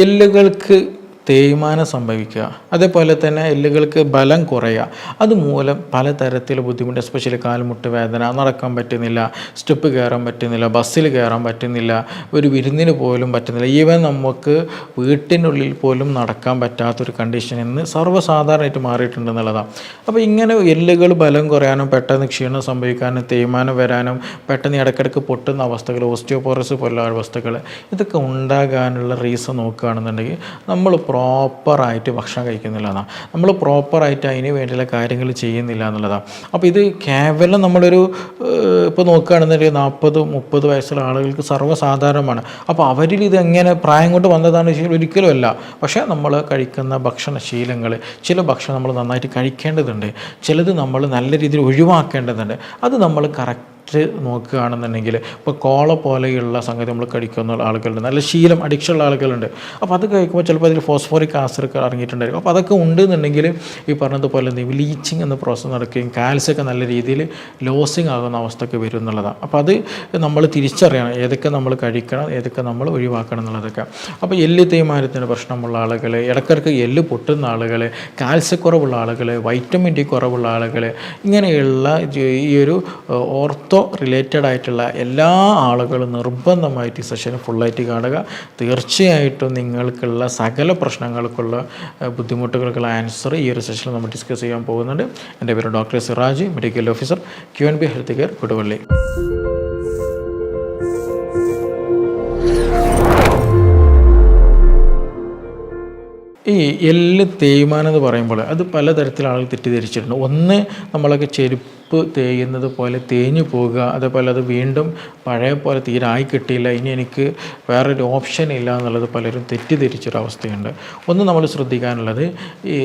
എല്ലുകൾക്ക് തേയ്മാനം സംഭവിക്കുക, അതേപോലെ തന്നെ എല്ലുകൾക്ക് ബലം കുറയുക, അതുമൂലം പലതരത്തിൽ ബുദ്ധിമുട്ട്, എസ്പെഷ്യലി കാൽമുട്ട് വേദന, നടക്കാൻ പറ്റുന്നില്ല, സ്റ്റെപ്പ് കയറാൻ പറ്റുന്നില്ല, ബസ്സിൽ കയറാൻ പറ്റുന്നില്ല, ഒരു വിരുന്നിന് പോലും പറ്റുന്നില്ല, ഈവൻ നമുക്ക് വീട്ടിനുള്ളിൽ പോലും നടക്കാൻ പറ്റാത്തൊരു കണ്ടീഷൻ ഇന്ന് സർവ്വസാധാരണമായിട്ട് മാറിയിട്ടുണ്ടെന്നുള്ളതാണ്. അപ്പോൾ ഇങ്ങനെ എല്ലുകൾ ബലം കുറയാനും പെട്ടെന്ന് ക്ഷീണം സംഭവിക്കാനും തേയ്മാനം വരാനും പെട്ടെന്ന് ഇടയ്ക്കിടയ്ക്ക് പൊട്ടുന്ന അവസ്ഥകൾ, ഓസ്റ്റിയോപോറോസിസ് പോലുള്ള അവസ്ഥകൾ, ഇതൊക്കെ ഉണ്ടാകാനുള്ള റീസൺ നോക്കുകയാണെന്നുണ്ടെങ്കിൽ നമ്മൾ പ്രോപ്പറായിട്ട് ഭക്ഷണം കഴിക്കുന്നില്ല എന്നാണ്, നമ്മൾ പ്രോപ്പറായിട്ട് അതിന് വേണ്ടിയുള്ള കാര്യങ്ങൾ ചെയ്യുന്നില്ല എന്നുള്ളതാണ്. അപ്പോൾ ഇത് കേവലം നമ്മളൊരു ഇപ്പോൾ നോക്കുകയാണെന്നുണ്ടെങ്കിൽ 40-30 വയസ്സുള്ള ആളുകൾക്ക് സർവ്വസാധാരണമാണ്. അപ്പോൾ അവരിൽ ഇതെങ്ങനെ പ്രായം കൊണ്ട് വന്നതാണ് ഒരിക്കലും അല്ല. പക്ഷേ നമ്മൾ കഴിക്കുന്ന ഭക്ഷണശീലങ്ങൾ, ചില ഭക്ഷണം നമ്മൾ നന്നായിട്ട് കഴിക്കേണ്ടതുണ്ട്, ചിലത് നമ്മൾ നല്ല രീതിയിൽ ഒഴിവാക്കേണ്ടതുണ്ട്. അത് നമ്മൾ കറക്റ്റ് നോക്കുകയാണെന്നുണ്ടെങ്കിൽ ഇപ്പോൾ കോള പോലെയുള്ള സംഗതി നമ്മൾ കഴിക്കുന്ന ആളുകളുണ്ട്, നല്ല ശീലം അഡിക്ഷനുള്ള ആളുകളുണ്ട്. അപ്പോൾ അത് കഴിക്കുമ്പോൾ ചിലപ്പോൾ അതിൽ ഫോസ്ഫോറിക് ആസിഡ് ഇറങ്ങിയിട്ടുണ്ടായിരിക്കും. അപ്പോൾ അതൊക്കെ ഉണ്ടെന്നുണ്ടെങ്കിൽ ഈ പറഞ്ഞതുപോലെ എന്തെങ്കിലും ലീച്ചിങ് എന്ന പ്രോസസ്സ് നടക്കുകയും കാൽസ്യമൊക്കെ നല്ല രീതിയിൽ ലോസിങ് ആകുന്ന അവസ്ഥയൊക്കെ വരും എന്നുള്ളതാണ്. അപ്പോൾ അത് നമ്മൾ തിരിച്ചറിയണം, ഏതൊക്കെ നമ്മൾ കഴിക്കണം, ഏതൊക്കെ നമ്മൾ ഒഴിവാക്കണം എന്നുള്ളതൊക്കെ. അപ്പോൾ എല്ല് തേയ്മാനത്തിന് പ്രശ്നമുള്ള ആളുകൾ, ഇടയ്ക്കിടയ്ക്ക് എല്ല് പൊട്ടുന്ന ആളുകൾ, കാൽസ്യക്കുറവുള്ള ആളുകൾ, വൈറ്റമിൻ ഡി കുറവുള്ള ആളുകൾ, ഇങ്ങനെയുള്ള ഈ ഒരു ഓർത്തോ റിലേറ്റഡ് ആയിട്ടുള്ള എല്ലാ ആളുകളും നിർബന്ധമായിട്ട് ഈ സെഷൻ ഫുള്ളായിട്ട് കാണുക. തീർച്ചയായിട്ടും നിങ്ങൾക്കുള്ള സകല പ്രശ്നങ്ങൾക്കുള്ള ബുദ്ധിമുട്ടുകൾക്കുള്ള ആൻസർ ഈ ഒരു സെഷനിൽ നമ്മൾ ഡിസ്കസ് ചെയ്യാൻ പോകുന്നുണ്ട്. എൻ്റെ പേര് doctor Siraj, medical officer, QNB health care, Koduvally. ഈ എല്ല് തേയ്മാനം എന്ന് പറയുമ്പോൾ അത് പലതരത്തിൽ ആളുകൾ തെറ്റിദ്ധരിച്ചിട്ടുണ്ട്. ഒന്ന്, നമ്മളൊക്കെ ചെരുപ്പ് തേയുന്നത് പോലെ തേഞ്ഞു പോകുക, അതേപോലെ അത് വീണ്ടും പഴയ പോലെ തീരെ ആയി കിട്ടിയില്ല, ഇനി എനിക്ക് വേറൊരു ഓപ്ഷൻ ഇല്ല എന്നുള്ളത് പലരും തെറ്റിദ്ധരിച്ചൊരവസ്ഥയുണ്ട്. ഒന്ന് നമ്മൾ ശ്രദ്ധിക്കാനുള്ളത്, ഈ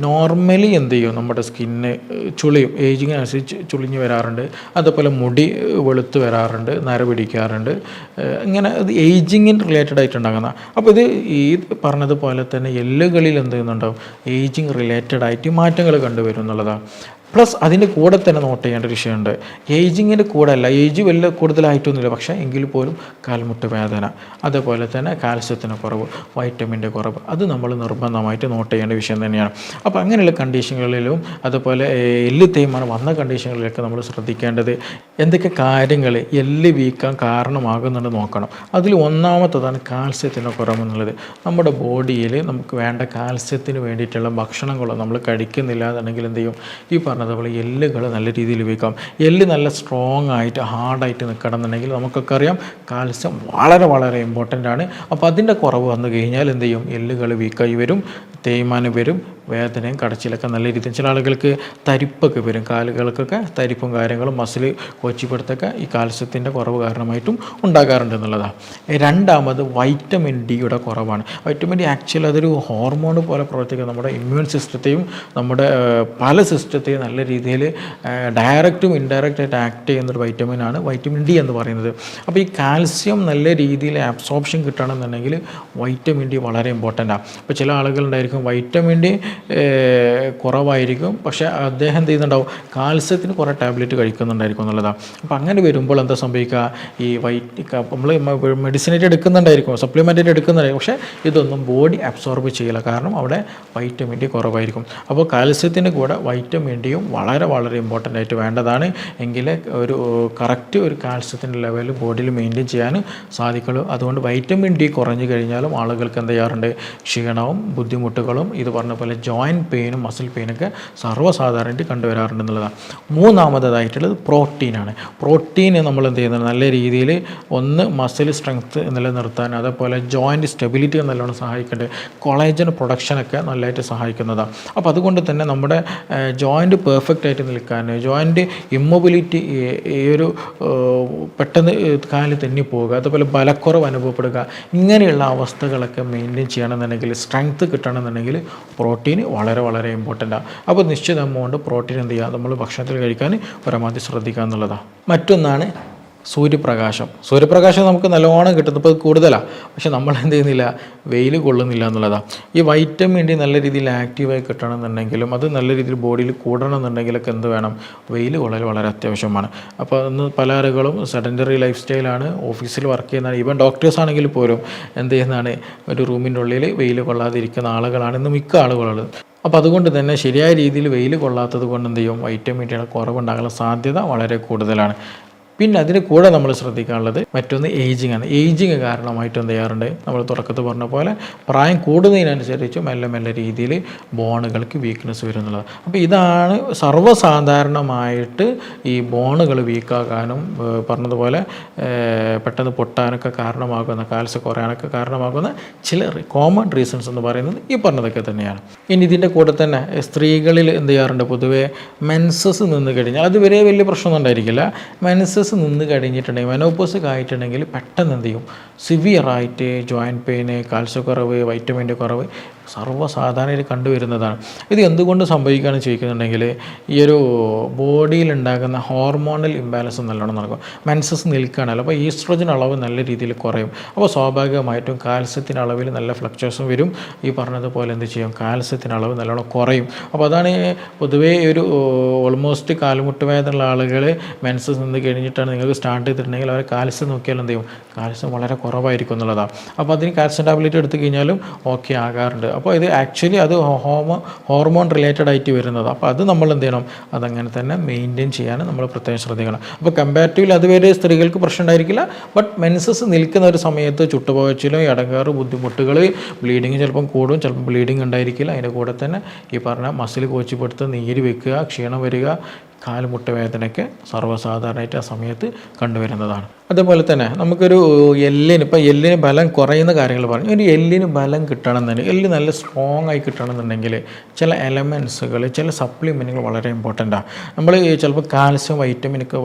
നോർമലി എന്ത് ചെയ്യും, നമ്മുടെ സ്കിന്ന് ചുളിയും, ഏജിങ്ങിനനുസരിച്ച് ചുളിഞ്ഞ് വരാറുണ്ട്, അതേപോലെ മുടി വെളുത്ത് വരാറുണ്ട്, നര പിടിക്കാറുണ്ട്, ഇങ്ങനെ അത് ഏജിങ്ങിന് റിലേറ്റഡ് ആയിട്ടുണ്ടാകുന്ന. അപ്പോൾ ഇത് ഈ പറഞ്ഞതുപോലെ തന്നെ എല്ലുകളിൽ എന്ത് ചെയ്യുന്നുണ്ടാവും, ഏജിങ് റിലേറ്റഡ് ആയിട്ട് മാറ്റങ്ങൾ കണ്ടുവരും എന്നുള്ളതാണ്. പ്ലസ് അതിൻ്റെ കൂടെ തന്നെ നോട്ട് ചെയ്യേണ്ട ഒരു വിഷയമുണ്ട്, ഏജിങ്ങിൻ്റെ കൂടെ അല്ല, ഏജ് വലിയ കൂടുതലായിട്ടൊന്നുമില്ല, പക്ഷേ എങ്കിൽ പോലും കാൽമുട്ട് വേദന, അതേപോലെ തന്നെ കാൽസ്യത്തിന് കുറവ്, വൈറ്റമിൻ്റെ കുറവ്, അത് നമ്മൾ നിർബന്ധമായിട്ട് നോട്ട് ചെയ്യേണ്ട വിഷയം തന്നെയാണ്. അപ്പോൾ അങ്ങനെയുള്ള കണ്ടീഷനുകളിലും അതേപോലെ എല്ല് തേയ്മാനം വന്ന കണ്ടീഷനുകളിലൊക്കെ നമ്മൾ ശ്രദ്ധിക്കേണ്ടത് എന്തൊക്കെ കാര്യങ്ങൾ എല്ല് വീക്കാൻ കാരണമാകുന്നുണ്ട് നോക്കണം. അതിൽ ഒന്നാമത്തതാണ് കാൽസ്യത്തിൻ്റെ കുറവെന്നുള്ളത്. നമ്മുടെ ബോഡിയിൽ നമുക്ക് വേണ്ട കാൽസ്യത്തിന് വേണ്ടിയിട്ടുള്ള ഭക്ഷണങ്ങളോ നമ്മൾ കഴിക്കുന്നില്ല എന്നുണ്ടെങ്കിൽ എന്ത് ചെയ്യും, ഈ അതുപോലെ എല്ലുകൾ നല്ല രീതിയിൽ വീക്കാം. എല്ല് നല്ല സ്ട്രോങ് ആയിട്ട് ഹാർഡായിട്ട് നിൽക്കണം എന്നുണ്ടെങ്കിൽ നമുക്കൊക്കെ അറിയാം കാൽസ്യം വളരെ വളരെ ഇമ്പോർട്ടൻ്റ് ആണ്. അപ്പോൾ അതിൻ്റെ കുറവ് വന്നു കഴിഞ്ഞാൽ എന്ത് ചെയ്യും, എല്ലുകൾ വീക്കായി വരും, തേയ്മാനം വരും, വേദനയും കടച്ചിലൊക്കെ നല്ല രീതിയിൽ. ചില ആളുകൾക്ക് തരിപ്പൊക്കെ വരും, കാലുകൾക്കൊക്കെ തരിപ്പും കാര്യങ്ങളും, മസിൽ കോച്ചിപ്പെടുത്തൊക്കെ ഈ കാൽസ്യത്തിൻ്റെ കുറവ് കാരണമായിട്ടും ഉണ്ടാകാറുണ്ട് എന്നുള്ളതാണ്. രണ്ടാമത് വൈറ്റമിൻ ഡിയുടെ കുറവാണ്. വൈറ്റമിൻ ഡി ആക്ച്വലി അതൊരു ഹോർമോൺ പോലെ പ്രവർത്തിക്കുക, നമ്മുടെ ഇമ്മ്യൂൺ സിസ്റ്റത്തെയും നമ്മുടെ പല സിസ്റ്റത്തെയും നല്ല രീതിയിൽ ഡയറക്റ്റും ഇൻഡയറക്റ്റായിട്ട് ആക്ട് ചെയ്യുന്നൊരു വൈറ്റമിനാണ് വൈറ്റമിൻ ഡി എന്ന് പറയുന്നത്. അപ്പോൾ ഈ കാൽസ്യം നല്ല രീതിയിൽ അബ്സോർപ്ഷൻ കിട്ടണമെന്നുണ്ടെങ്കിൽ വൈറ്റമിൻ ഡി വളരെ ഇമ്പോർട്ടൻ്റാണ്. അപ്പോൾ ചില ആളുകളുണ്ടായിരിക്കും വൈറ്റമിൻ ഡി കുറവായിരിക്കും, പക്ഷേ അദ്ദേഹം എന്ത് ചെയ്യുന്നുണ്ടാവും, കാൽസ്യത്തിന് കുറേ ടാബ്ലറ്റ് കഴിക്കുന്നുണ്ടായിരിക്കും എന്നുള്ളതാണ്. അപ്പോൾ അങ്ങനെ വരുമ്പോൾ എന്താ സംഭവിക്കുക, ഈ നമ്മൾ മെഡിസിനായിട്ട് എടുക്കുന്നുണ്ടായിരിക്കും, സപ്ലിമെൻ്റായിട്ട് എടുക്കുന്നുണ്ടായിരിക്കും, പക്ഷേ ഇതൊന്നും ബോഡി അബ്സോർബ് ചെയ്യില്ല, കാരണം അവിടെ വൈറ്റമിൻ ഡി കുറവായിരിക്കും. അപ്പോൾ കാൽസ്യത്തിൻ്റെ കൂടെ വൈറ്റമിൻ ഡിയും വളരെ വളരെ ഇമ്പോർട്ടൻ്റ് ആയിട്ട് വേണ്ടതാണ്. എങ്കിലേ ഒരു കറക്റ്റ് ഒരു കാൽസ്യത്തിൻ്റെ ലെവൽ ബോഡിയിൽ മെയിൻറ്റെയിൻ ചെയ്യാൻ സാധിക്കുള്ളൂ. അതുകൊണ്ട് വൈറ്റമിൻ ഡി കുറഞ്ഞു കഴിഞ്ഞാലും ആളുകൾക്ക് എന്ത് ചെയ്യാറുണ്ട്, ക്ഷീണവും ബുദ്ധിമുട്ടുകളും ഇത് പറഞ്ഞ പോലെ ജോയിൻറ്റ് പെയിനും മസിൽ പെയിനൊക്കെ സർവ്വസാധാരണമായിട്ട് കണ്ടുവരാറുണ്ടെന്നുള്ളതാണ്. മൂന്നാമതായിട്ടുള്ളത് പ്രോട്ടീനാണ്. പ്രോട്ടീൻ നമ്മൾ എന്ത് ചെയ്യുന്നത്, നല്ല രീതിയിൽ ഒന്ന് മസിൽ സ്ട്രെങ്ത്ത് നിലനിർത്താൻ, അതേപോലെ ജോയിൻറ്റ് സ്റ്റെബിലിറ്റി നല്ലോണം സഹായിക്കേണ്ടത്, കൊളാജൻ പ്രൊഡക്ഷനൊക്കെ നല്ലതായിട്ട് സഹായിക്കുന്നതാണ്. അപ്പോൾ അതുകൊണ്ട് തന്നെ നമ്മുടെ ജോയിൻറ്റ് പെർഫെക്റ്റ് ആയിട്ട് നിൽക്കാൻ, ജോയിൻറ്റ് ഇമ്മൊബിലിറ്റി, ഈ ഒരു പെട്ടെന്ന് കാല് തെന്നിപ്പോവുക, അതുപോലെ ബലക്കുറവ് അനുഭവപ്പെടുക, ഇങ്ങനെയുള്ള അവസ്ഥകളൊക്കെ മെയിൻറ്റെയിൻ ചെയ്യണമെന്നുണ്ടെങ്കിൽ, സ്ട്രെങ്ത്ത് കിട്ടണമെന്നുണ്ടെങ്കിൽ പ്രോട്ടീൻ വളരെ വളരെ ഇമ്പോർട്ടൻ്റാണ്. അപ്പോൾ നിശ്ചിത എമൗണ്ട് പ്രോട്ടീൻ എന്ത് ചെയ്യുക, നമ്മൾ ഭക്ഷണത്തിൽ കഴിക്കാൻ പരമാവധി ശ്രദ്ധിക്കുക എന്നുള്ളതാണ്. മറ്റൊന്നാണ് സൂര്യപ്രകാശം നമുക്ക് നല്ലോണം കിട്ടുന്നത് ഇപ്പോൾ കൂടുതലാണ്, പക്ഷെ നമ്മൾ എന്ത് ചെയ്യുന്നില്ല, വെയിൽ കൊള്ളുന്നില്ല എന്നുള്ളതാണ്. ഈ വൈറ്റമിൻ ഡി നല്ല രീതിയിൽ ആക്റ്റീവായി കിട്ടണമെന്നുണ്ടെങ്കിലും അത് നല്ല രീതിയിൽ ബോഡിയിൽ കൂടണമെന്നുണ്ടെങ്കിലൊക്കെ എന്ത് വേണം, വെയിൽ കൊള്ളൽ വളരെ അത്യാവശ്യമാണ്. അപ്പോൾ ഇന്ന് പല ആളുകളും സെഡൻറ്ററി ലൈഫ് സ്റ്റൈലാണ്, ഓഫീസിൽ വർക്ക് ചെയ്യുന്നതാണ്, ഈവൻ ഡോക്ടേഴ്സ് ആണെങ്കിൽ പോലും എന്ത് ചെയ്യുന്നതാണ്, ഒരു റൂമിൻ്റെ ഉള്ളിൽ വെയിൽ കൊള്ളാതിരിക്കുന്ന ആളുകളാണ് ഇന്ന് മിക്ക ആളുകളുള്ളത്. അപ്പോൾ അതുകൊണ്ട് തന്നെ ശരിയായ രീതിയിൽ വെയിൽ കൊള്ളാത്തത് കൊണ്ട് എന്ത് ചെയ്യും, വൈറ്റമിൻ ഡിയുടെ കുറവുണ്ടാകാനുള്ള സാധ്യത വളരെ കൂടുതലാണ്. പിന്നെ അതിന് കൂടെ നമ്മൾ ശ്രദ്ധിക്കാനുള്ളത് മറ്റൊന്ന് ഏജിങ് ആണ്. ഏജിങ് കാരണമായിട്ട് എന്ത് ചെയ്യാറുണ്ട്, നമ്മൾ തുടക്കത്തിൽ പറഞ്ഞ പോലെ പ്രായം കൂടുന്നതിനനുസരിച്ച് മെല്ലെ മെല്ലെ രീതിയിൽ ബോണുകൾക്ക് വീക്ക്നെസ് വരുന്നുള്ളത്. അപ്പോൾ ഇതാണ് സർവ്വസാധാരണമായിട്ട് ഈ ബോണുകൾ വീക്കാകാനും പറഞ്ഞതുപോലെ പെട്ടെന്ന് പൊട്ടാനൊക്കെ കാരണമാകുന്ന, കാൽസ്യം കുറയാനൊക്കെ കാരണമാകുന്ന ചില കോമൺ റീസൺസ് എന്ന് പറയുന്നത് ഈ പറഞ്ഞതൊക്കെ തന്നെയാണ്. ഇനി ഇതിൻ്റെ കൂടെ തന്നെ സ്ത്രീകളിൽ എന്ത് ചെയ്യാറുണ്ട്, പൊതുവേ മെൻസസ് നിന്ന് കഴിഞ്ഞാൽ അതുവരെ വലിയ പ്രശ്നമൊന്നും ഉണ്ടായിരിക്കില്ല. മെൻസസ് നിന്ന് കഴിഞ്ഞിട്ടുണ്ടെങ്കിൽ, മെനോപോസ് ആയിട്ടുണ്ടെങ്കിൽ പെട്ടെന്ന് എന്ത് ചെയ്യും, സിവിയറായിട്ട് ജോയിൻറ്റ് പെയിന്, കാൽസ്യക്കുറവ്, വൈറ്റമിൻ ഡി കുറവ് സർവ്വസാധാരണയിൽ കണ്ടുവരുന്നതാണ്. ഇത് എന്തുകൊണ്ട് സംഭവിക്കുകയാണെന്ന് ചോദിക്കുന്നുണ്ടെങ്കിൽ ഈ ഒരു ബോഡിയിലുണ്ടാകുന്ന ഹോർമോണൽ ഇംബാലൻസ് നല്ലോണം നടക്കും. മെൻസസ് നിൽക്കുകയാണല്ലോ, അപ്പോൾ ഈസ്ട്രോജൻ അളവ് നല്ല രീതിയിൽ കുറയും. അപ്പോൾ സ്വാഭാവികമായിട്ടും കാൽസ്യത്തിൻ്റെ അളവിൽ നല്ല ഫ്ലക്ച്വേഷൻ വരും. ഈ പറഞ്ഞതുപോലെ എന്ത് ചെയ്യും, കാൽസ്യത്തിൻ്റെ അളവ് നല്ലോണം കുറയും. അപ്പോൾ അതാണ് പൊതുവേ ഒരു ഓൾമോസ്റ്റ് കാൽമുട്ട് വേദനയുള്ള ആളുകൾ മെൻസസ് നിന്ന് കഴിഞ്ഞിട്ടാണ് നിങ്ങൾക്ക് സ്റ്റാർട്ട് ചെയ്തിട്ടുണ്ടെങ്കിൽ അവർ കാൽസ്യം നോക്കിയാൽ എന്ത് ചെയ്യും, കാൽസ്യം വളരെ കുറവായിരിക്കും എന്നുള്ളതാണ്. അപ്പോൾ അതിന് കാൽസ്യം ടാബ്ലറ്റ് എടുത്തു കഴിഞ്ഞാലും ഓക്കെ ആകാറുണ്ട്. അപ്പോൾ ഇത് ആക്ച്വലി അത് ഹോർമോൺ റിലേറ്റഡ് ആയിട്ട് വരുന്നത്. അപ്പോൾ അത് നമ്മൾ എന്ത് ചെയ്യണം, അതങ്ങനെ തന്നെ മെയിൻറ്റെയിൻ ചെയ്യാൻ നമ്മൾ പ്രത്യേകം ശ്രദ്ധിക്കണം. അപ്പോൾ കമ്പാരിറ്റീവ്ലി അതുവരെ സ്ത്രീകൾക്ക് പ്രശ്നം ഉണ്ടായിരിക്കില്ല, ബട്ട് മെൻസസ് നിൽക്കുന്ന ഒരു സമയത്ത് ചുട്ടുപോകച്ചിലും ഇടങ്ങേറ്, ബുദ്ധിമുട്ടുകൾ, ബ്ലീഡിങ് ചിലപ്പം കൂടും, ചിലപ്പം ബ്ലീഡിങ് ഉണ്ടായിരിക്കില്ല. അതിൻ്റെ കൂടെ തന്നെ ഈ പറഞ്ഞ മസിൽ കോച്ചിപ്പെടുത്ത് നീര് വെക്കുക, ക്ഷീണം വരിക, കാൽമുട്ട് വേദനയൊക്കെ സർവ്വസാധാരണമായിട്ട് ആ സമയത്ത് കണ്ടുവരുന്നതാണ്. അതേപോലെ തന്നെ നമുക്കൊരു എല്ലിന് ബലം കുറയുന്ന കാര്യങ്ങൾ പറഞ്ഞു. ഒരു എല്ലിന് ബലം കിട്ടണമെന്നുണ്ടെങ്കിൽ, എല്ല് നല്ല സ്ട്രോങ് ആയി കിട്ടണമെന്നുണ്ടെങ്കിൽ ചില എലമെൻസുകൾ, ചില സപ്ലിമെൻറ്റുകൾ വളരെ ഇമ്പോർട്ടൻ്റാണ്. നമ്മൾ ചിലപ്പോൾ കാൽസ്യം,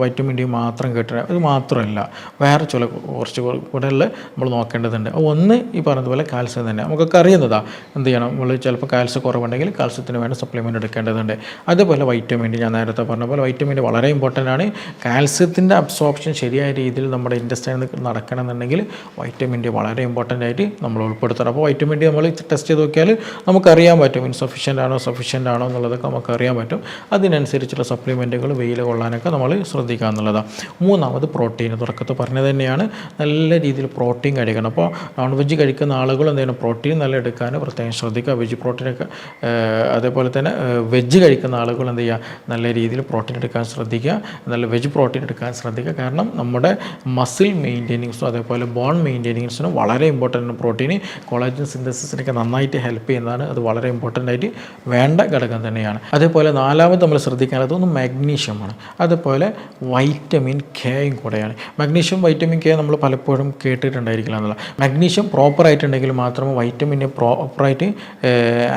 വൈറ്റമിൻ ഡി മാത്രം കിട്ടുക, അത് മാത്രമല്ല വേറെ ചില കുറച്ച് കൂടെ നമ്മൾ നോക്കേണ്ടതുണ്ട്. ഒന്ന് ഈ പറഞ്ഞതുപോലെ കാൽസ്യം തന്നെ നമുക്കൊക്കെ അറിയുന്നതാണ്. എന്ത് ചെയ്യണം, നമ്മൾ ചിലപ്പോൾ കാൽസ്യം കുറവുണ്ടെങ്കിൽ കാൽസ്യത്തിന് വേണ്ട സപ്ലിമെൻറ്റ് എടുക്കേണ്ടതുണ്ട്. അതുപോലെ വൈറ്റമിൻ ഡി, ഞാൻ നേരത്തെ പറഞ്ഞ പോലെ വൈറ്റമിൻ ഡി വളരെ ഇമ്പോർട്ടൻ്റ് ആണ്. കാൽസ്യത്തിൻ്റെ അബ്സോർപ്ഷൻ ശരിയായ രീതിയിൽ നമ്മുടെ ഇൻറ്റസ്റ്റൈനിൽ നടക്കണമെന്നുണ്ടെങ്കിൽ വൈറ്റമിൻ ഡി വളരെ ഇമ്പോർട്ടൻ്റ് ആയിട്ട് നമ്മൾ ഉൾപ്പെടുത്തണം. അപ്പോൾ വൈറ്റമിൻ ഡി നമ്മൾ ടെസ്റ്റ് ചെയ്ത് നോക്കിയാൽ നമുക്കറിയാൻ പറ്റും ഇൻസഫിഷ്യൻ്റ് ആണോ സഫിഷ്യൻ്റ് ആണോ എന്നുള്ളതൊക്കെ നമുക്കറിയാൻ പറ്റും. അതിനനുസരിച്ചുള്ള സപ്ലിമെൻറ്റുകൾ വെയിൽ കൊള്ളാനൊക്കെ നമ്മൾ ശ്രദ്ധിക്കുക എന്നുള്ളതാണ്. മൂന്നാമത് പ്രോട്ടീൻ, തുടക്കത്തിൽ പറഞ്ഞത് തന്നെയാണ്, നല്ല രീതിയിൽ പ്രോട്ടീൻ കഴിക്കണം. അപ്പോൾ നോൺ വെജ് കഴിക്കുന്ന ആളുകൾ എന്ത് ചെയ്യണം, പ്രോട്ടീൻ നല്ല എടുക്കാൻ പ്രത്യേകം ശ്രദ്ധിക്കുക. വെജ് പ്രോട്ടീനൊക്കെ അതേപോലെ തന്നെ വെജ് കഴിക്കുന്ന ആളുകൾ എന്ത് ചെയ്യുക, നല്ല രീതിയിൽ പ്രോട്ടീൻ എടുക്കാൻ ശ്രദ്ധിക്കുക, നല്ല വെജ് പ്രോട്ടീൻ എടുക്കാൻ ശ്രദ്ധിക്കുക. കാരണം നമ്മുടെ മസിൽ മെയിൻറ്റെയിനിങ്സും അതേപോലെ ബോൺ മെയിൻറ്റെയിനിങ്സിനും വളരെ ഇമ്പോർട്ടൻ്റ് പ്രോട്ടീൻ. കൊളാജൻ സിന്തസിസിനൊക്കെ നന്നായിട്ട് ഹെൽപ്പ് ചെയ്യുന്നതാണ്. അത് വളരെ ഇമ്പോർട്ടൻ്റ് ആയിട്ട് വേണ്ട ഘടകം തന്നെയാണ്. അതേപോലെ നാലാമത് നമ്മൾ ശ്രദ്ധിക്കാനുള്ളത് ഒന്ന് മാഗ്നീഷ്യമാണ്. അതുപോലെ വൈറ്റമിൻ കെയും കൂടെയാണ്. മാഗ്നീഷ്യം, വൈറ്റമിൻ കെ നമ്മൾ പലപ്പോഴും കേട്ടിട്ടുണ്ടായിരിക്കില്ല എന്നുള്ള. മാഗ്നീഷ്യം പ്രോപ്പറായിട്ടുണ്ടെങ്കിൽ മാത്രമേ വൈറ്റമിൻ പ്രോപ്പറായിട്ട്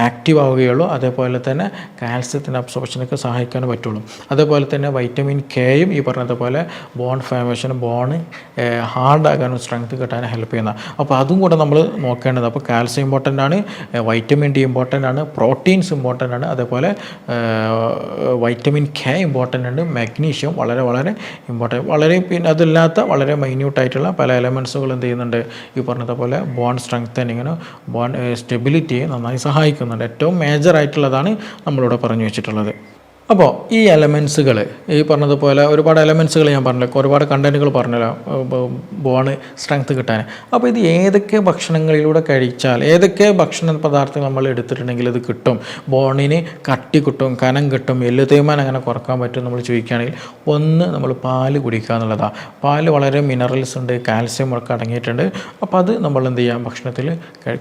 ആക്റ്റീവ് ആവുകയുള്ളൂ. അതേപോലെ തന്നെ കാൽസ്യത്തിൻ്റെ അബ്സോർപ്ഷനൊക്കെ സഹായിക്കാൻ പറ്റുള്ളൂ. അതേപോലെ തന്നെ വൈറ്റമിൻ കെയും ഈ പറഞ്ഞതുപോലെ ബോൺ ഫോർമേഷനും ബോൺ ഹാർഡാകാനും സ്ട്രെങ്ത് കിട്ടാനും ഹെൽപ്പ് ചെയ്യുന്ന. അപ്പോൾ അതും കൂടെ നമ്മൾ നോക്കേണ്ടത്. അപ്പോൾ കാൽസ്യം ഇമ്പോർട്ടൻ്റ് ആണ്, വൈറ്റമിൻ ഡി ഇമ്പോർട്ടൻ്റ് ആണ്, പ്രോട്ടീൻസ് ഇമ്പോർട്ടൻ്റ് ആണ്, അതേപോലെ വൈറ്റമിൻ കെ ഇമ്പോർട്ടൻ്റ് ആണ്, മാഗ്നീഷ്യം വളരെ വളരെ ഇമ്പോർട്ടൻ്റ്. വളരെ പിന്നെ അതില്ലാത്ത വളരെ മൈന്യൂട്ടായിട്ടുള്ള പല എലമെൻസുകൾ എന്ത് ചെയ്യുന്നുണ്ട്, ഈ പറഞ്ഞതുപോലെ ബോൺ സ്ട്രെങ്തനിങ്ങിനും ബോൺ സ്റ്റെബിലിറ്റിയെ നന്നായി സഹായിക്കുന്നുണ്ട്. ഏറ്റവും മേജറായിട്ടുള്ളതാണ് നമ്മളിവിടെ പറഞ്ഞു വെച്ചിട്ടുള്ളത്. അപ്പോൾ ഈ എലമെൻസുകൾ ഈ പറഞ്ഞതുപോലെ ഒരുപാട് എലമെൻസുകൾ ഞാൻ പറഞ്ഞല്ലോ, ഒരുപാട് കണ്ടൻറ്റുകൾ പറഞ്ഞല്ലോ ബോണ് സ്ട്രെങ്ത് കിട്ടാൻ. അപ്പോൾ ഇത് ഏതൊക്കെ ഭക്ഷണങ്ങളിലൂടെ കഴിച്ചാൽ, ഏതൊക്കെ ഭക്ഷണ പദാർത്ഥങ്ങൾ നമ്മൾ എടുത്തിട്ടുണ്ടെങ്കിൽ ഇത് കിട്ടും, ബോണിന് കട്ടി കിട്ടും, കനം കിട്ടും, എല്ല് തേയ്മാനം അങ്ങനെ കുറക്കാൻ പറ്റും നമ്മൾ ചോദിക്കുകയാണെങ്കിൽ, ഒന്ന് നമ്മൾ പാല് കുടിക്കുക എന്നുള്ളതാണ്. പാല് വളരെ മിനറൽസ് ഉണ്ട്, കാൽസ്യം ഒക്കെ അടങ്ങിയിട്ടുണ്ട്. അപ്പോൾ അത് നമ്മൾ എന്ത് ചെയ്യാം, ഭക്ഷണത്തിൽ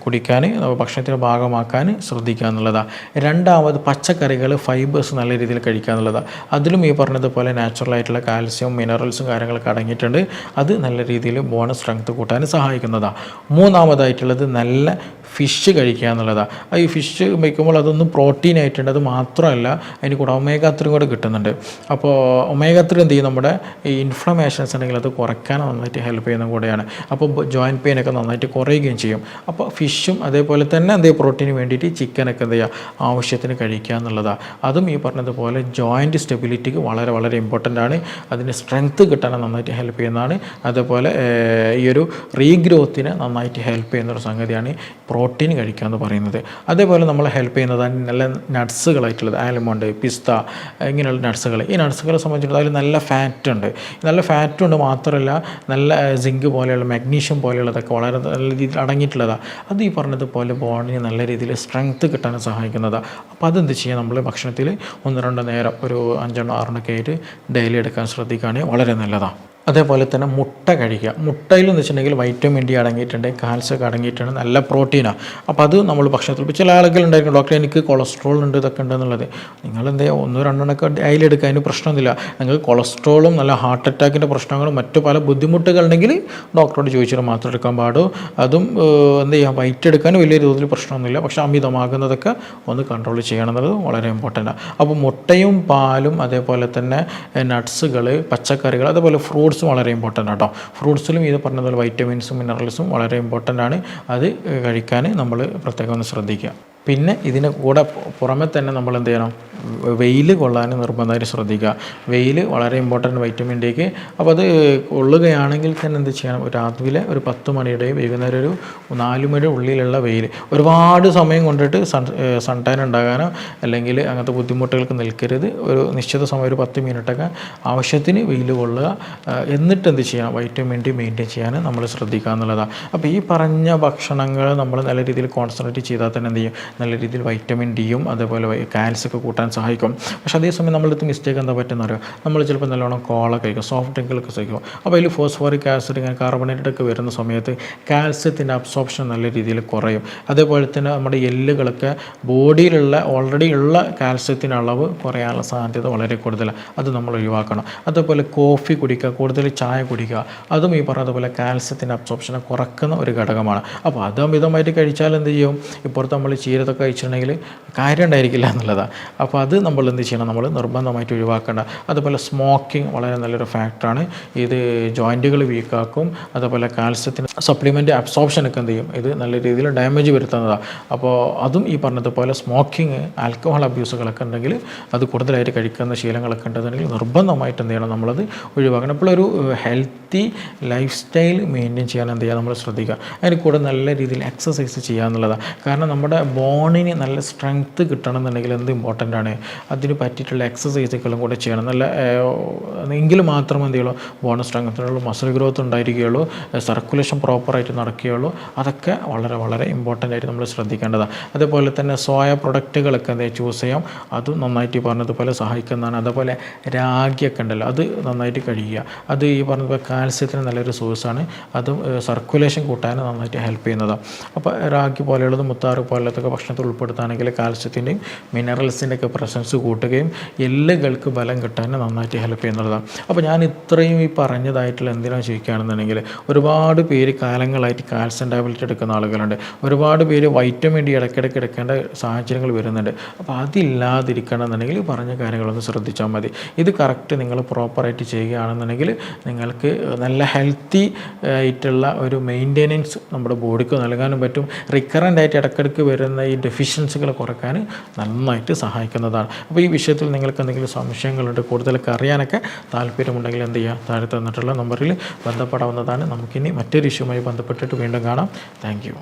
കുടിക്കാൻ, ഭക്ഷണത്തിൻ്റെ ഭാഗമാക്കാൻ ശ്രദ്ധിക്കുക എന്നുള്ളതാണ്. രണ്ടാമത് പച്ചക്കറികൾ, ഫൈബേഴ്സ് നല്ല രീതിയിൽ കഴിക്കുക എന്നുള്ളതാണ്. അതിലും ഈ പറഞ്ഞതുപോലെ നാച്ചുറലായിട്ടുള്ള കാൽസ്യം, മിനറൽസും കാര്യങ്ങളൊക്കെ അടങ്ങിയിട്ടുണ്ട്. അത് നല്ല രീതിയിൽ ബോൺ സ്ട്രെങ്ത് കൂട്ടാൻ സഹായിക്കുന്നതാണ്. മൂന്നാമതായിട്ടുള്ളത് നല്ല ഫിഷ് കഴിക്കുക എന്നുള്ളതാണ്. ഈ ഫിഷ് വയ്ക്കുമ്പോൾ അതൊന്നും പ്രോട്ടീൻ ആയിട്ടുണ്ട്. അത് മാത്രമല്ല അതിന് കൂടെ ഒമേഗ 3 കൂടെ കിട്ടുന്നുണ്ട്. അപ്പോൾ ഒമേഗ 3 എന്ത് ചെയ്യും, നമ്മുടെ ഈ ഇൻഫ്ലമേഷൻസ് ഉണ്ടെങ്കിൽ അത് കുറയ്ക്കാൻ നന്നായിട്ട് ഹെൽപ്പ് ചെയ്യുന്ന കൂടെയാണ്. അപ്പോൾ ജോയിൻറ്റ് പെയിനൊക്കെ നന്നായിട്ട് കുറയുകയും ചെയ്യും. അപ്പോൾ ഫിഷും അതേപോലെ തന്നെ പ്രോട്ടീന് വേണ്ടിയിട്ട് ചിക്കനൊക്കെ എന്ത് ചെയ്യുക, ആവശ്യത്തിന് കഴിക്കുക എന്നുള്ളതാണ്. അതും ഈ പറഞ്ഞതുപോലെ ജോയിൻറ്റ് സ്റ്റെബിലിറ്റിക്ക് വളരെ വളരെ ഇമ്പോർട്ടൻ്റ് ആണ്. അതിന് സ്ട്രെങ്ത്ത് കിട്ടാൻ നന്നായിട്ട് ഹെൽപ്പ് ചെയ്യുന്നതാണ്. അതേപോലെ ഈ ഒരു റീഗ്രോത്തിന് നന്നായിട്ട് ഹെൽപ്പ് ചെയ്യുന്നൊരു സംഗതിയാണ് പ്രോട്ടീൻ കഴിക്കുക എന്ന് പറയുന്നത്. അതേപോലെ നമ്മളെ ഹെൽപ്പ് ചെയ്യുന്നതാണ് നല്ല നട്ട്സുകളായിട്ടുള്ളത്, ആൽമണ്ട്, പിസ്ത, ഇങ്ങനെയുള്ള നട്ട്സുകൾ. ഈ നട്ട്സുകളെ സംബന്ധിച്ചിടത്തോളം അതിൽ നല്ല ഫാറ്റ് ഉണ്ട്. നല്ല ഫാറ്റ് ഉണ്ട് മാത്രമല്ല നല്ല സിങ്ക് പോലെയുള്ള മാഗ്നീഷ്യം പോലെയുള്ളതൊക്കെ വളരെ നല്ല രീതിയിൽ അടങ്ങിയിട്ടുള്ളതാണ്. അത് ഈ പറഞ്ഞതുപോലെ ബോണിന് നല്ല രീതിയിൽ സ്ട്രെങ്ത്ത് കിട്ടാൻ സഹായിക്കുന്നതാണ്. അപ്പോൾ അതെന്ത് ചെയ്യുക, നമ്മൾ ഭക്ഷണത്തിൽ 1-2 നേരം ഒരു 5-6 ആയിട്ട് ഡെയിലി എടുക്കാൻ ശ്രദ്ധിക്കുകയാണെങ്കിൽ വളരെ നല്ലതാണ്. അതേപോലെ തന്നെ മുട്ട കഴിക്കുക. മുട്ടയിലെന്ന് വെച്ചിട്ടുണ്ടെങ്കിൽ വൈറ്റമിൻ ഡി അടങ്ങിയിട്ടുണ്ട്, കാൽസ്യം അടങ്ങിയിട്ടുണ്ട്, നല്ല പ്രോട്ടീനാണ്. അപ്പോൾ അത് നമ്മൾ ഭക്ഷണത്തിൽ ഇപ്പോൾ ചില ആളുകളുണ്ടായിരിക്കും, ഡോക്ടർ എനിക്ക് കൊളസ്ട്രോൾ ഉണ്ട് ഇതൊക്കെ ഉണ്ടെന്നുള്ളത്. നിങ്ങളെന്താ 1-2 അതിലെടുക്കുക, അതിന് പ്രശ്നമൊന്നുമില്ല. നിങ്ങൾക്ക് കൊളസ്ട്രോളും നല്ല ഹാർട്ട് അറ്റാക്കിൻ്റെ പ്രശ്നങ്ങളും മറ്റു പല ബുദ്ധിമുട്ടുകളുണ്ടെങ്കിൽ ഡോക്ടറോട് ചോദിച്ചിട്ട് മാത്രം എടുക്കാൻ പാടും. അതും എന്ത് ചെയ്യുക, വൈറ്റ് എടുക്കാനും വലിയ തോതിൽ പ്രശ്നമൊന്നുമില്ല. പക്ഷേ അമിതമാകുന്നതൊക്കെ ഒന്ന് കൺട്രോൾ ചെയ്യണം എന്നുള്ളത് വളരെ ഇമ്പോർട്ടൻ്റ് ആണ്. അപ്പോൾ മുട്ടയും പാലും അതേപോലെ തന്നെ നട്ട്സുകൾ, പച്ചക്കറികൾ, അതേപോലെ ഫ്രൂട്ട്സ് വളരെ ഇമ്പോർട്ടൻ്റ് ആട്ടോ. ഫ്രൂട്ട്സിലും ഇത് പറഞ്ഞതുപോലെ വൈറ്റമിൻസും മിനറൽസും വളരെ ഇമ്പോർട്ടൻ്റ് ആണ്. അത് കഴിക്കാൻ നമ്മൾ പ്രത്യേകം ഒന്ന് ശ്രദ്ധിക്കുക. പിന്നെ ഇതിന് കൂടെ പുറമെ തന്നെ നമ്മൾ എന്ത് ചെയ്യണം, വെയിൽ കൊള്ളാൻ നിർബന്ധമായിട്ട് ശ്രദ്ധിക്കുക. വെയിൽ വളരെ ഇമ്പോർട്ടൻ്റ് വൈറ്റമിൻ ഡിക്ക്. അപ്പോൾ അത് കൊള്ളുകയാണെങ്കിൽ തന്നെ എന്ത് ചെയ്യണം, രാവിലെ ഒരു 10 മണിയുടെയും വൈകുന്നേരം ഒരു 4 മണിയുടെ ഉള്ളിലുള്ള വെയിൽ. ഒരുപാട് സമയം കൊണ്ടിട്ട് സൺ ടാൻ ഉണ്ടാകാനോ അല്ലെങ്കിൽ അങ്ങനത്തെ ബുദ്ധിമുട്ടുകൾക്ക് നിൽക്കരുത്. ഒരു നിശ്ചിത സമയം ഒരു 10 മിനിറ്റൊക്കെ ആവശ്യത്തിന് വെയിൽ കൊള്ളുക. എന്നിട്ട് എന്ത് ചെയ്യണം, വൈറ്റമിൻ ഡി മെയിൻറ്റെയിൻ ചെയ്യാൻ നമ്മൾ ശ്രദ്ധിക്കുക എന്നുള്ളതാണ്. അപ്പോൾ ഈ പറഞ്ഞ ഭക്ഷണങ്ങൾ നമ്മൾ നല്ല രീതിയിൽ കോൺസെൻട്രേറ്റ് ചെയ്താൽ തന്നെ എന്ത് ചെയ്യും, നല്ല രീതിയിൽ വൈറ്റമിൻ ഡിയും അതേപോലെ കാൽസ്യമൊക്കെ കൂട്ടാൻ സഹായിക്കും. പക്ഷേ അതേസമയം നമ്മളടുത്ത് മിസ്റ്റേക്ക് എന്താ പറ്റുന്ന അറിയാം, നമ്മൾ ചിലപ്പോൾ നല്ലോണം കോള കഴിക്കും, സോഫ്റ്റ് ഡ്രിങ്കുകളൊക്കെ കഴിക്കും. അപ്പോൾ അതിൽ ഫോസ്ഫോറിക് ആസിഡ് ഇങ്ങനെ കാർബണേറ്റഡ് ഒക്കെ വരുന്ന സമയത്ത് കാൽസ്യത്തിൻ്റെ അബ്സോർപ്ഷൻ നല്ല രീതിയിൽ കുറയും. അതേപോലെ തന്നെ നമ്മുടെ എല്ലുകളൊക്കെ ബോഡിയിലുള്ള ഓൾറെഡി ഉള്ള കാൽസ്യത്തിൻ്റെ അളവ് കുറയാനുള്ള സാധ്യത വളരെ കൂടുതലാണ്. അത് നമ്മൾ ഒഴിവാക്കണം. അതേപോലെ കോഫി കുടിക്കുക, കൂടുതൽ ചായ കുടിക്കുക, അതും ഈ പറഞ്ഞതുപോലെ കാൽസ്യത്തിൻ്റെ അബ്സോർപ്ഷനെ കുറക്കുന്ന ഒരു ഘടകമാണ്. അപ്പോൾ അത് അമിതമായിട്ട് കഴിച്ചാൽ എന്ത് ചെയ്യും, ഇപ്പോഴത്തെ നമ്മൾ ചീരതൊക്കെ കഴിച്ചിട്ടുണ്ടെങ്കിൽ കാര്യം ഉണ്ടായിരിക്കില്ല എന്നുള്ളതാണ്. അപ്പോൾ അത് നമ്മൾ എന്ത് ചെയ്യണം, നമ്മൾ നിർബന്ധമായിട്ട് ഒഴിവാക്കേണ്ട. അതുപോലെ സ്മോക്കിംഗ് വളരെ നല്ലൊരു ഫാക്ടറാണ്. ഇത് ജോയിൻറ്റുകൾ വീക്കാക്കും. അതുപോലെ കാൽസ്യത്തിന് സപ്ലിമെൻ്റ് അബ്സോർപ്ഷനൊക്കെ എന്ത് ചെയ്യും, ഇത് നല്ല രീതിയിൽ ഡാമേജ് വരുത്തുന്നതാണ്. അപ്പോൾ അതും ഈ പറഞ്ഞതുപോലെ സ്മോക്കിങ്, ആൽക്കഹോൾ അബ്യൂസുകളൊക്കെ ഉണ്ടെങ്കിൽ, അത് കൂടുതലായിട്ട് കഴിക്കുന്ന ശീലങ്ങളൊക്കെ ഉണ്ടെന്നുണ്ടെങ്കിൽ നിർബന്ധമായിട്ട് എന്ത് ചെയ്യണം, നമ്മളത് ഒഴിവാക്കണം. അപ്പോൾ ഒരു ഹെൽത്തി ലൈഫ് സ്റ്റൈൽ മെയിൻറ്റെയിൻ ചെയ്യാൻ എന്ത് ചെയ്യുക, നമ്മൾ ശ്രദ്ധിക്കുക. അതിന് കൂടെ നല്ല രീതിയിൽ എക്സസൈസ് ചെയ്യുക എന്നുള്ളതാണ്. കാരണം നമ്മുടെ ബോണിന് നല്ല സ്ട്രെങ്ത്ത് കിട്ടണം എന്നുണ്ടെങ്കിൽ എന്ത് ഇമ്പോർട്ടൻ്റ് ആണ്, അതിന് പറ്റിയിട്ടുള്ള എക്സസൈസുകളും കൂടെ ചെയ്യണം. നല്ല എങ്കിൽ മാത്രമേ എന്ത് ചെയ്യുള്ളൂ, ബോൺ സ്ട്രെങ്ത്തുള്ളൂ, മസിൽ ഗ്രോത്ത് ഉണ്ടായിരിക്കുകയുള്ളൂ, സർക്കുലേഷൻ പ്രോപ്പറായിട്ട് നടക്കുകയുള്ളൂ. അതൊക്കെ വളരെ വളരെ ഇമ്പോർട്ടൻ്റ് ആയിട്ട് നമ്മൾ ശ്രദ്ധിക്കേണ്ടതാണ്. അതേപോലെ തന്നെ സോയ പ്രൊഡക്റ്റുകളൊക്കെ എന്താ ചൂസ് ചെയ്യാം, അതും നന്നായിട്ട് പറഞ്ഞതുപോലെ സഹായിക്കുന്നതാണ്. അതേപോലെ രാഗിയൊക്കെ ഉണ്ടല്ലോ, അത് നന്നായിട്ട് കഴിക്കുക. അത് ഈ പറഞ്ഞതുപോലെ കാൽസ്യത്തിന് നല്ലൊരു സോഴ്സാണ്. അതും സർക്കുലേഷൻ കൂട്ടാൻ നന്നായിട്ട് ഹെൽപ്പ് ചെയ്യുന്നതാണ്. അപ്പോൾ രാഗി പോലെയുള്ളത്, മുത്താറ് പോലത്തൊക്കെ ഭക്ഷണത്തിൽ ഉൾപ്പെടുത്തുകയാണെങ്കിൽ കാൽസ്യത്തിൻ്റെയും മിനറൽസിൻ്റെ ഒക്കെ പ്രസൻസ് കൂട്ടുകയും എല്ലുകൾക്ക് ബലം കിട്ടാൻ നന്നായിട്ട് ഹെൽപ്പ് ചെയ്യുന്നതാണ്. അപ്പോൾ ഞാൻ ഇത്രയും ഈ പറഞ്ഞതായിട്ടുള്ള എന്തിനാണ് ചോദിക്കുകയാണെന്നുണ്ടെങ്കിൽ, ഒരുപാട് പേര് കാലങ്ങളായിട്ട് കാൽസ്യം ടാബ്ലറ്റ് എടുക്കുന്ന ആളുകളുണ്ട്. ഒരുപാട് പേര് വൈറ്റമിൻ ഡി ഇടയ്ക്കിടയ്ക്ക് എടുക്കേണ്ട സാഹചര്യങ്ങൾ വരുന്നുണ്ട്. അപ്പോൾ അതില്ലാതിരിക്കണം എന്നുണ്ടെങ്കിൽ പറഞ്ഞ കാര്യങ്ങളൊന്ന് ശ്രദ്ധിച്ചാൽ മതി. ഇത് കറക്റ്റ് നിങ്ങൾ പ്രോപ്പറായിട്ട് ചെയ്യുകയാണെന്നുണ്ടെങ്കിൽ നിങ്ങൾക്ക് നല്ല ഹെൽത്തി ആയിട്ടുള്ള ഒരു മെയിൻ്റെനൻസ് നമ്മുടെ ബോഡിക്ക് നൽകാനും പറ്റും. റിക്കറൻ്റ് ആയിട്ട് ഇടയ്ക്കിടയ്ക്ക് വരുന്ന ഈ ഡെഫിഷ്യൻസികൾ കുറയ്ക്കാൻ നന്നായിട്ട് സഹായിക്കുന്നതാണ്. അപ്പോൾ ഈ വിഷയത്തിൽ നിങ്ങൾക്ക് എന്തെങ്കിലും സംശയങ്ങളുണ്ട്, കൂടുതലൊക്കെ അറിയാനൊക്കെ താല്പര്യമുണ്ടെങ്കിൽ എന്ത് ചെയ്യുക, താഴെ തന്നിട്ടുള്ള നമ്പറിൽ ബന്ധപ്പെടാവുന്നതാണ്. നമുക്കിനി മറ്റൊരു ഇഷ്യൂമായി ബന്ധപ്പെട്ടിട്ട് വീണ്ടും കാണാം. Thank you.